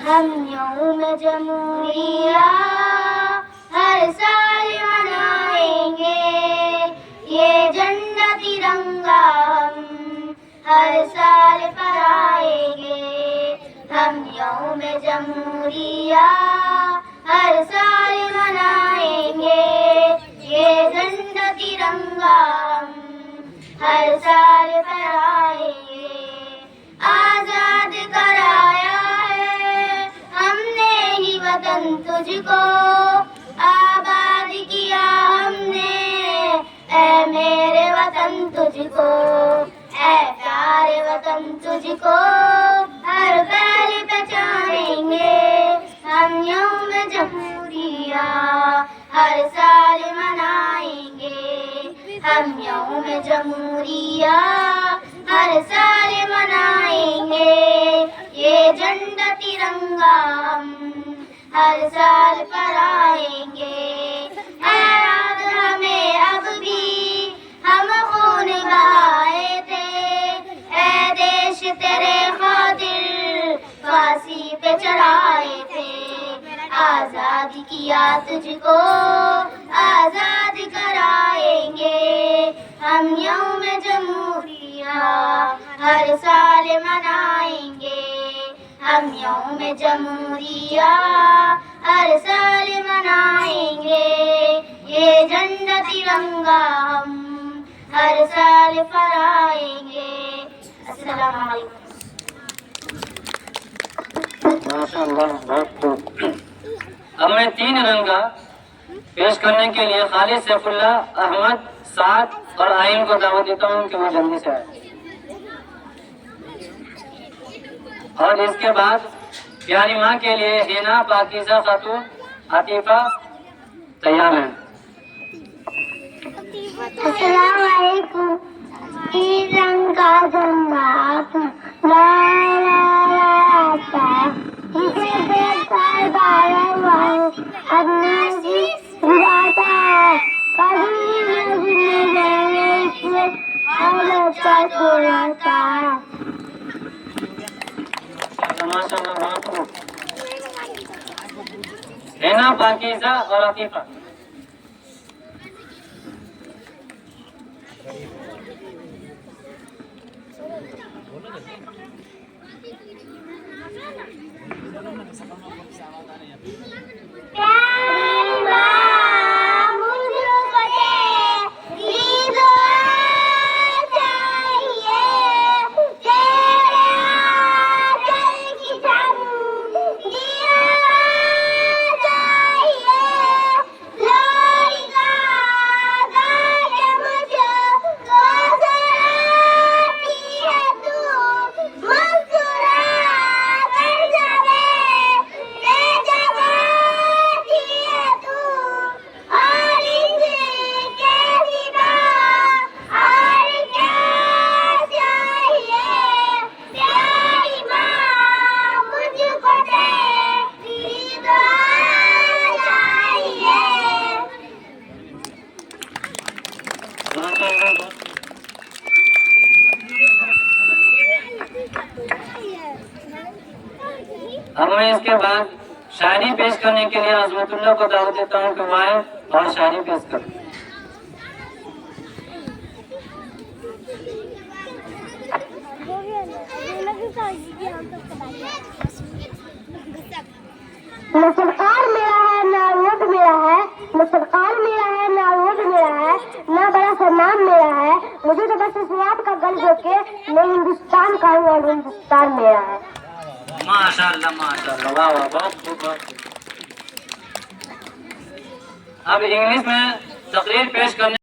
हम यौम जमहूरिया हर साल मनाएंगे, ये झंडा तिरंगा हम हर साल फहराएंगे। हम यौम जमहूरिया हर साल मनाएंगे, ये झंडा तिरंगा हम हर साल फहराएंगे। आजाद कराया है हमने ही वतन तुझको, आबाद किया हमने ऐ मेरे वतन तुझको, ऐ प्यारे वतन तुझको हर पल पहचानेंगे। हम यौम जमहूरिया हर साल मनाएंगे, हम यौम जमहूरिया हर साल मनाएंगे, ये झंडा तिरंगा हम हर साल फहराएंगे। है याद हमें अब भी हम खून बहाए थे, ऐ देश तेरे खातिर फांसी पे चढ़ाए थे। आजाद किया तुझको आजाद कराएंगे, हम यौम जमहूरिया हर साल मनाएंगे। हम यौम जमहूरिया हर साल मनाएंगे, ये झंडा तिरंगा हम हर साल फहराएंगे। अस्सलाम वालेकुम। माशाअल्लाह, बहुत खूब। अब मैं 3 रंगा पेश करने के लिए खालिद सैफुल्लाह, अहमद, साद और आयन को दावत देता हूँ कि वो जल्दी से आए। और इसके बाद प्यारी माँ के लिए हिना, पाकीज़ा खातून, आतिफा तैयार हैं। अस्सलाम वालेकुम। 3 रंग का झंडा लहराता है, इसे देखकर बारंबार अपना जी उड़ाता है। कभी नजर नहीं इसे हमेशा उड़ाता है। माशाअल्लाह, बहुत खूब। हिना, पाकीज़ा और आतिफा। अब मैं इसके बाद शायरी पेश करने के लिए अजमतुल्लाह को दावत देता हूँ कि वो आए और शायरी पेश करें। न सरकार मेरा है न वोट मेरा है, न सरकार मेरा है न वोट मेरा है, न बड़ा सा नाम मेरा है। मुझे तो बस इस बात का गर्व है कि मैं हिंदुस्तान का हूँ और हिंदुस्तान मेरा है। माशाअल्लाह, माशाअल्लाह, वाह वाह, बहुत खूब, बहुत खूब। अब इंग्लिश में तकरीर पेश करने